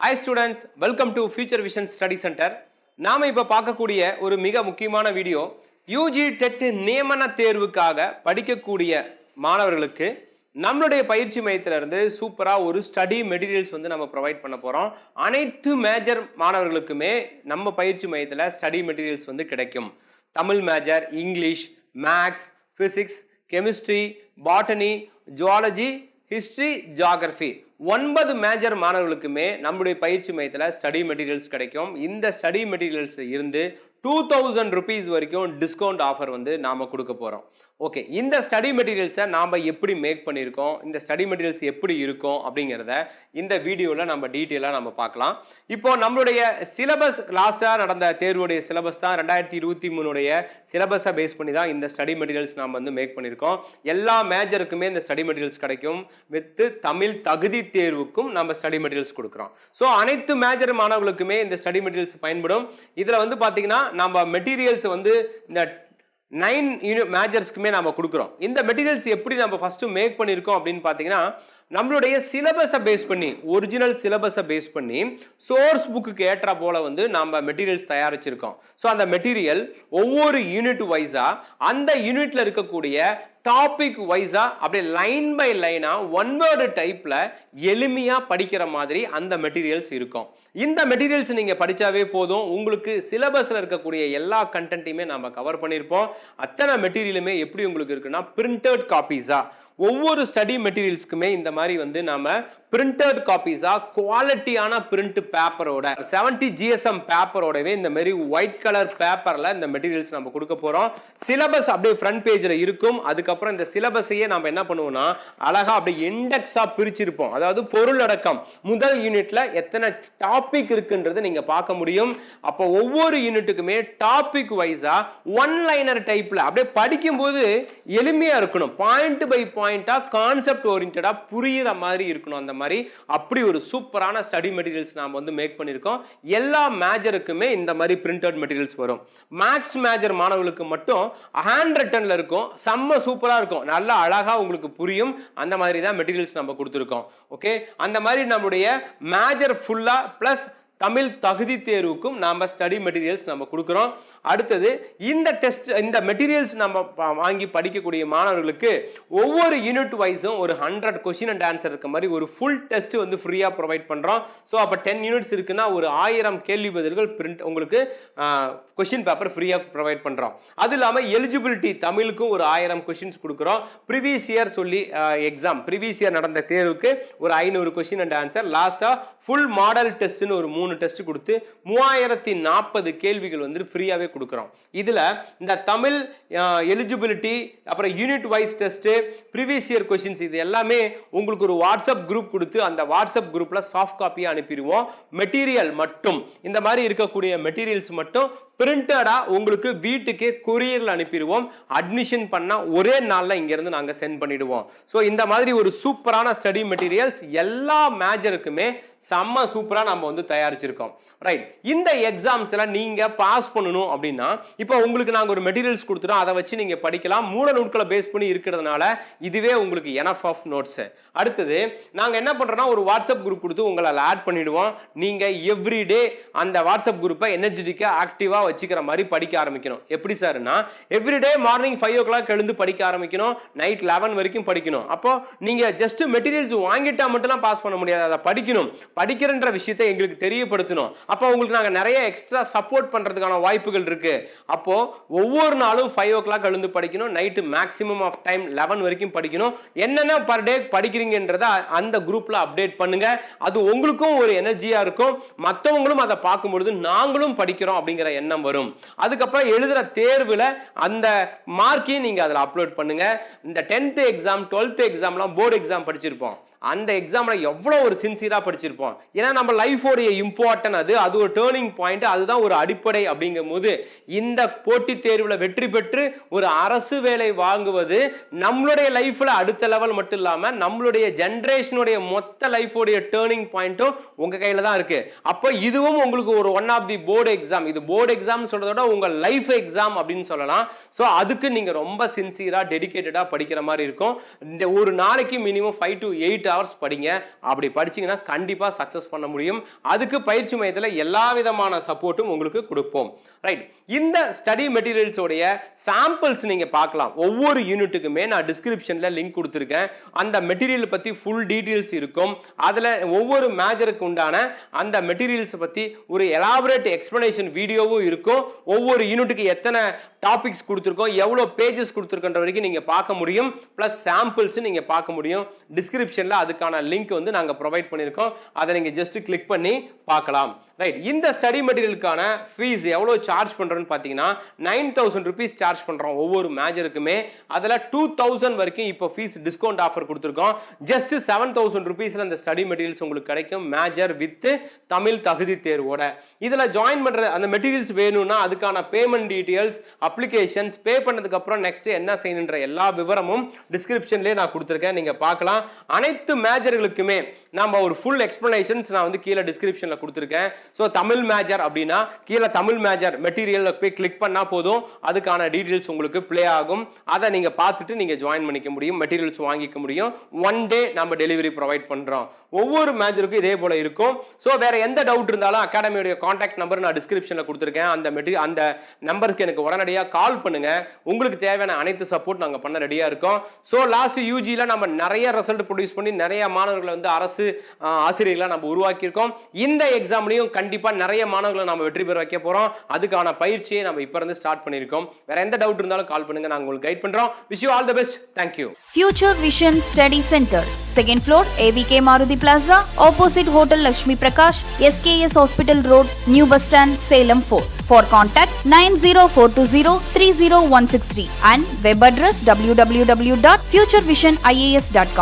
Hi students, welcome to Future Vision Study Center. நாம இப்ப பார்க்கக்கூடிய ஒரு மிக முக்கியமான வீடியோ யூஜி டெட் நியமன தேர்வுக்காக படிக்கக்கூடிய மாணவர்களுக்கு நம்மளுடைய பயிற்சி மையத்திலிருந்து சூப்பரா ஒரு ஸ்டடி மெட்டீரியல்ஸ் வந்து நம்ம ப்ரொவைட் பண்ண போறோம். அனைத்து மேஜர் மாணவர்களுக்குமே நம்ம பயிற்சி மையத்தில் ஸ்டடி மெட்டீரியல்ஸ் வந்து கிடைக்கும். Tamil major, English, maths, physics, chemistry, botany, zoology, history, geography 9 major மாணவர்களுக்குமே நம்முடைய பயிற்சி மையத்தில் ஸ்டடி மெட்டீரியல்ஸ் கிடைக்கும். இந்த ஸ்டடி மெட்டீரியல்ஸ் இருந்து 2000 rupees வரைக்கும் டிஸ்கவுண்ட் ஆஃபர் வந்து நாம கொடுக்க போறோம். ஓகே, இந்த ஸ்டடி மெட்டீரியல்ஸை நாம எப்படி மேக் பண்ணியிருக்கோம், இந்த ஸ்டடி மெட்டீரியல்ஸ் எப்படி இருக்கும் அப்படிங்கிறத இந்த வீடியோவில் நம்ம டீட்டெயிலாக நம்ம பார்க்கலாம். இப்போ நம்மளுடைய சிலபஸ் லாஸ்ட்டாக நடந்த தேர்வுடைய சிலபஸ் தான் 2023 சிலபஸை பேஸ் பண்ணி தான் இந்த ஸ்டடி மெட்டீரியல்ஸ் நாம் வந்து மேக் பண்ணியிருக்கோம். எல்லா மேஜருக்குமே இந்த ஸ்டடி மெட்டீரியல்ஸ் கிடைக்கும். வித் தமிழ் தகுதி தேர்வுக்கும் நம்ம ஸ்டடி மெட்டீரியல்ஸ் கொடுக்குறோம். ஸோ அனைத்து மேஜர் மாணவர்களுக்குமே இந்த ஸ்டடி மெட்டீரியல்ஸ் பயன்படும். இதில் வந்து பார்த்தீங்கன்னா நம்ம மெட்டீரியல்ஸ் வந்து இந்த 9 மேஜர்ஸ்க்குமே நம்ம கொடுக்குறோம். இந்த மெட்டீரியல்ஸ் எப்படி நம்ம ஃபர்ஸ்ட் மேக் பண்ணியிருக்கோம் அப்படின்னு பார்த்தீங்கன்னா, நம்மளுடைய சிலபஸை பேஸ் பண்ணி, ஒரிஜினல் சிலபஸை பேஸ் பண்ணி சோர்ஸ் புக்கு ஏற்ற போல வந்து நம்ம மெட்டீரியல்ஸ் தயாரிச்சிருக்கோம். ஸோ அந்த மெட்டீரியல் ஒவ்வொரு யூனிட் வைஸா அந்த யூனிட்ல இருக்கக்கூடிய டாபிக் வைஸா அப்படியே லைன் பை லைனா ஒன் வேர்டு டைப்ல எளிமையா படிக்கிற மாதிரி அந்த மெட்டீரியல்ஸ் இருக்கும். இந்த மெட்டீரியல்ஸ் நீங்க படிச்சாவே போதும், உங்களுக்கு சிலபஸ்ல இருக்கக்கூடிய எல்லா கண்டென்ட்டையுமே நம்ம கவர் பண்ணியிருப்போம். அத்தனை மெட்டீரியலுமே எப்படி உங்களுக்கு இருக்குன்னா பிரிண்டட் காப்பீஸா, ஒவ்வொரு ஸ்டடி மெட்டீரியல்ஸ்க்குமே இந்த மாதிரி வந்து நாம பிரிண்டட் காப்பீஸா குவாலிட்டியான பிரிண்ட் பேப்பரோட 70 GSM பேப்பரோடவே இந்த மாதிரி ஒயிட் கலர் பேப்பர்ல இந்த மெட்டீரியல்ஸ் நம்ம கொடுக்க போறோம். சிலபஸ் அப்படியே ஃப்ரண்ட் பேஜ்ல இருக்கும். அதுக்கப்புறம் இந்த சிலபஸையே நம்ம என்ன பண்ணுவோம்னா அழகா அப்படியே இண்டெக்ஸா பிரிச்சிருப்போம். அதாவது பொருளடக்கம் முதல் யூனிட்ல எத்தனை டாபிக் இருக்குன்றது நீங்க பார்க்க முடியும். அப்போ ஒவ்வொரு யூனிட்டுக்குமே டாபிக் வைஸா ஒன் லைனர் டைப்ல அப்படியே படிக்கும்போது எளிமையா இருக்கணும். பாயிண்ட் பை பாயிண்டா கான்செப்ட் ஓரியன்டா புரியுற மாதிரி இருக்கணும். அந்த மாதிரி அப்படி ஒரு சூப்பரான ஸ்டடி மெட்டீரியல்ஸ் நாம வந்து மேக் பண்ணிருக்கோம். எல்லா மேஜருக்குமே இந்த மாதிரி பிரிண்டட் மெட்டீரியல்ஸ் வரும். மேக்ஸ் மேஜர் மாணவர்களுக்கு மட்டும் ஹேண்ட் ரிட்டன்ல இருக்கும். செம்ம சூப்பரா இருக்கும். நல்லா அழகா உங்களுக்கு புரியும். அந்த மாதிரி தான் மெட்டீரியல்ஸ் நம்ம கொடுத்துருக்கோம். ஓகே, அந்த மாதிரி நம்மளுடைய மேஜர் ஃபுல்லா பிளஸ் தமிழ் தகுதி தேர்வுக்கும் நாம ஸ்டடி மெட்டீரியல்ஸ் நம்ம கொடுக்குறோம். அடுத்தது இந்த டெஸ்ட், இந்த மெட்டீரியல்ஸ் நம்ம வாங்கி படிக்கக்கூடிய மாணவர்களுக்கு ஒவ்வொரு யூனிட் வைஸும் ஒரு 100 கொஸ்டின் அண்ட் ஆன்சர் இருக்க மாதிரி ஒரு ஃபுல் டெஸ்ட் வந்து ஃப்ரீயா ப்ரொவைட் பண்றோம். ஸோ அப்போ 10 யூனிட்ஸ் இருக்குன்னா ஒரு 1000 கேள்வி பதில்கள் பிரிண்ட் உங்களுக்கு கொஸ்டின் பேப்பர் ஃப்ரீயா ப்ரொவைட் பண்றோம். அது இல்லாமல் எலிஜிபிலிட்டி தமிழுக்கும் ஒரு 1000 கொஸ்டின்ஸ் கொடுக்குறோம். ப்ரீவியஸ் இயர் சொல்லி எக்ஸாம் ப்ரீவியஸ் இயர் நடந்த தேர்வுக்கு ஒரு 500 கொஸ்டின் அண்ட் ஆன்சர், லாஸ்டா ஃபுல் மாடல் டெஸ்ட்னு ஒரு 3 டெஸ்ட் கொடுத்து 3040 கேள்விகள் வந்து ஃப்ரீயாவே கொடுக்குறோம். இதுல இந்த தமிழ் எலிஜிபிலிட்டி, அப்புறம் unit wise test, previous year questions, இது எல்லாமே உங்களுக்கு ஒரு வாட்ஸ்அப் குரூப் கொடுத்து அந்த வாட்ஸ்அப் குரூப்ல சாஃப்ட் காப்பியா அனுப்பிடுவோம். மெட்டீரியல் மட்டும் இந்த மாதிரி இருக்கக்கூடிய மெட்டீரியல்ஸ் மட்டும் பிரிண்டடா உங்களுக்கு வீட்டுக்கு கொரியர்ல அனுப்பிடுவோம். அட்மிஷன் பண்ணா ஒரே நாள்ல இங்க இருந்து நாங்க சென்ட் பண்ணிடுவோம். சோ இந்த மாதிரி ஒரு சூப்பரான ஸ்டடி மெட்டீரியல்ஸ் எல்லா மேஜருக்குமே செம்ம சூப்பரா நம்ம வந்து தயாரிச்சிருக்கோம். ரைட், இந்த எக்ஸாம்ஸ்ல நீங்க பாஸ் பண்ணணும் அப்படின்னா இப்போ உங்களுக்கு நாங்க ஒரு மெட்டீரியல்ஸ் கொடுத்துறோம். அதை வச்சு நீங்க படிக்கலாம். மூல நூல்களை பேஸ் பண்ணி இருக்கிறதுனால இதுவே உங்களுக்கு எனஃப் ஆஃப் நோட்ஸ். அடுத்தது நாங்க என்ன பண்றோம்னா ஒரு வாட்ஸ்அப் குரூப் கொடுத்து உங்களை ஆட் பண்ணிடுவோம். நீங்க எவ்ரிடே அந்த வாட்ஸ்அப் குரூப்பை எனர்ஜெட்டிக்கா ஆக்டிவா வச்சுக்கிற மாதிரி படிக்க ஆரம்பிக்கணும். எப்படி சார்னா எவ்ரிடே மார்னிங் 5 o'clock எழுந்து படிக்க ஆரம்பிக்கணும். நைட் 11 வரைக்கும் படிக்கணும். அப்போ நீங்க ஜஸ்ட் மெட்டீரியல்ஸ் வாங்கிட்டா மட்டும் பாஸ் பண்ண முடியாது. அதை படிக்கணும். படிக்கிறன்ற விஷயத்தை எங்களுக்கு தெரியப்படுத்தணும். அப்போ உங்களுக்கு நாங்க நிறைய எக்ஸ்ட்ரா சப்போர்ட் பண்றதுக்கான வாய்ப்புகள் இருக்கு. அப்போ ஒவ்வொரு நாளும் 5 o'clock எழுந்து படிக்கணும். நைட்டு மேக்ஸிமம் ஆஃப் டைம் 11 வரைக்கும் படிக்கணும். என்னென்ன பர் டே படிக்கிறீங்கன்றத அந்த குரூப்ல அப்டேட் பண்ணுங்க. அது உங்களுக்கும் ஒரு எனர்ஜியா இருக்கும். மற்றவங்களும் அதை பார்க்கும்பொழுது நாங்களும் படிக்கிறோம் அப்படிங்கிற எண்ணம் வரும். அதுக்கப்புறம் எழுதுற தேர்வுல அந்த மார்க்கையும் நீங்க அதில் அப்லோட் பண்ணுங்க. இந்த 10th எக்ஸாம் 12th எக்ஸாம்லாம் போர்டு எக்ஸாம் படிச்சிருப்போம். அந்த எக்ஸாம்ல எவ்வளவு ஒரு சின்சியரா படிச்சிருப்போம். ஏன்னா நம்ம லைஃபோடைய இம்பார்ட்டன் அது ஒரு டேர்னிங் பாயிண்ட், அதுதான் ஒரு அடிப்படை. அப்படிங்கும் போது இந்த போட்டித் தேர்வுல வெற்றி பெற்று ஒரு அரசு வேலை வாங்குவது நம்மளுடைய லைஃப்ல அடுத்த லெவல் மட்டும் இல்லாம நம்மளுடைய ஜெனரேஷனுடைய மொத்த லைஃபோடைய டேர்னிங் பாயிண்ட்டும் உங்க கையில தான் இருக்கு. அப்போ இதுவும் உங்களுக்கு ஒரு one of the board exam. இது போர்டு எக்ஸாம் சொல்றத விட உங்க லைஃப் எக்ஸாம் அப்படின்னு சொல்லலாம். ஸோ அதுக்கு நீங்க ரொம்ப சின்சியரா டெடிகேட்டடா படிக்கிற மாதிரி இருக்கும். இந்த ஒரு நாளைக்கு மினிமம் 5 to 8 hours படிங்க. அப்படி படிச்சீங்கன்னா கண்டிப்பா சக்சஸ் பண்ண முடியும். அதுக்கு பயிற்சி மையத்துல எல்லா விதமான சப்போர்ட்டும் உங்களுக்கு கொடுப்போம். ரைட், இந்த ஸ்டடி மெட்டீரியல்ஸ் உடைய சாம்பிள்ஸ் நீங்க பார்க்கலாம். ஒவ்வொரு யூனிட்டுக்குமே நான் டிஸ்கிரிப்ஷன்ல லிங்க் கொடுத்திருக்கேன். அந்த மெட்டீரியல் பத்தி ஃபுல் டீடைல்ஸ் இருக்கும். அதுல ஒவ்வொரு மேஜருக்கு உண்டான அந்த மெட்டீரியல்ஸ் பத்தி ஒரு எலாபரேட் எக்ஸ்பிளனேஷன் வீடியோவும் இருக்கும். ஒவ்வொரு யூனிட்டுக்கு எத்தனை டாபிக்ஸ் கொடுத்திருக்கோம், எவ்வளவு பேஜஸ் கொடுத்திருக்கன்ற வரைக்கும் நீங்க பார்க்க முடியும். பிளஸ் சாம்பிள்ஸ் நீங்க பார்க்க முடியும். டிஸ்கிரிப்ஷன்ல அதுக்கான லிங்க் வந்து நாங்க ப்ரொவைட் பண்ணியிருக்கோம். அதை நீங்க ஜஸ்ட் கிளிக் பண்ணி பார்க்கலாம். ரைட், இந்த ஸ்டடி மெட்டீரியலுக்கான ஃபீஸ் எவ்வளவு சார்ஜ் பண்றோம்னு பாத்தீங்கன்னா 9000 ரூபீஸ் சார்ஜ் பண்றோம் ஒவ்வொரு மேஜருக்குமே. அதுல 2000 வரைக்கும் இப்போ ஃபீஸ் டிஸ்கவுண்ட் ஆஃபர் கொடுத்திருக்கோம். ஜஸ்ட் 7000 ரூபீஸ்ல அந்த ஸ்டடி மெட்டீரியல்ஸ் உங்களுக்கு கிடைக்கும், மேஜர் வித் தமிழ் தகுதி தேர்வோட. இதுல ஜாயின் பண்ற அந்த மெட்டீரியல்ஸ் வேணும்னா அதுக்கான பேமெண்ட் டீடைல்ஸ், அப்ளிகேஷன்ஸ், பே பண்ணதுக்கு அப்புறம் நெக்ஸ்ட் என்ன செய்யணும்ன்ற எல்லா விவரமும் டிஸ்கிரிப்ஷன்லயே நான் கொடுத்திருக்கேன், நீங்க பார்க்கலாம். அனைத்து மேஜர்களுக்குமே நாம ஒரு ஃபுல் எக்ஸ்பிளனேஷன்ஸ் நான் வந்து கீழே டிஸ்கிரிப்ஷன்ல கொடுத்திருக்கேன். சோ தமிழ் மேஜர் அப்படின்னா கீழே தமிழ் மேஜர் மெட்டீரியல்ல போய் கிளிக் பண்ணா போதும், அதுக்கான டீடைல்ஸ் உங்களுக்கு ப்ளே ஆகும். அதை நீங்க பார்த்துட்டு நீங்க ஜாயின் பண்ணிக்க முடியும், மெட்டீரியல்ஸ் வாங்கிக்க முடியும். ஒன் டே நம்ம டெலிவரி ப்ரொவைட் பண்றோம். ஒவ்வொரு மேஜருக்கும் இதே போல இருக்கும். சோ வேற எந்த டவுட் இருந்தாலும் அகாடமியோட கான்டாக்ட் நம்பர் நான் டிஸ்கிரிப்ஷன்ல கொடுத்திருக்கேன். அந்த நம்பருக்கு எனக்கு உடனடியாக கால் பண்ணுங்க. உங்களுக்கு தேவையான அனைத்து சப்போர்ட் நாங்க பண்ண ரெடியா இருக்கோம். சோ லாஸ்ட் யூஜில நம்ம நிறைய ரிசல்ட் ப்ரொடியூஸ் பண்ணி நிறைய மாணவர்களை வந்து அரசு ஆசிரியர்களை நம்ம உருவாக்கி இருக்கோம். இந்த எக்ஸாம்லயும் கண்டிப்பா நிறைய மாணவர்களை நம்ம வெற்றி பெற வைக்க போறோம். அதுக்கான பயிற்சியை நம்ம இப்ப இருந்து ஸ்டார்ட் பண்ணிருக்கோம். வேற எந்த டவுட் இருந்தாலும் கால் பண்ணுங்க, நாங்க உங்களுக்கு கைட் பண்றோம். Wish you all the best. Thank you. Future Vision Study Center, second floor, AVK Maruti Plaza, opposite Hotel Lakshmi Prakash, SKS Hospital Road, New Bus Stand, Salem 4. For contact 90420 30163 and web address www.futurevision.ias.com.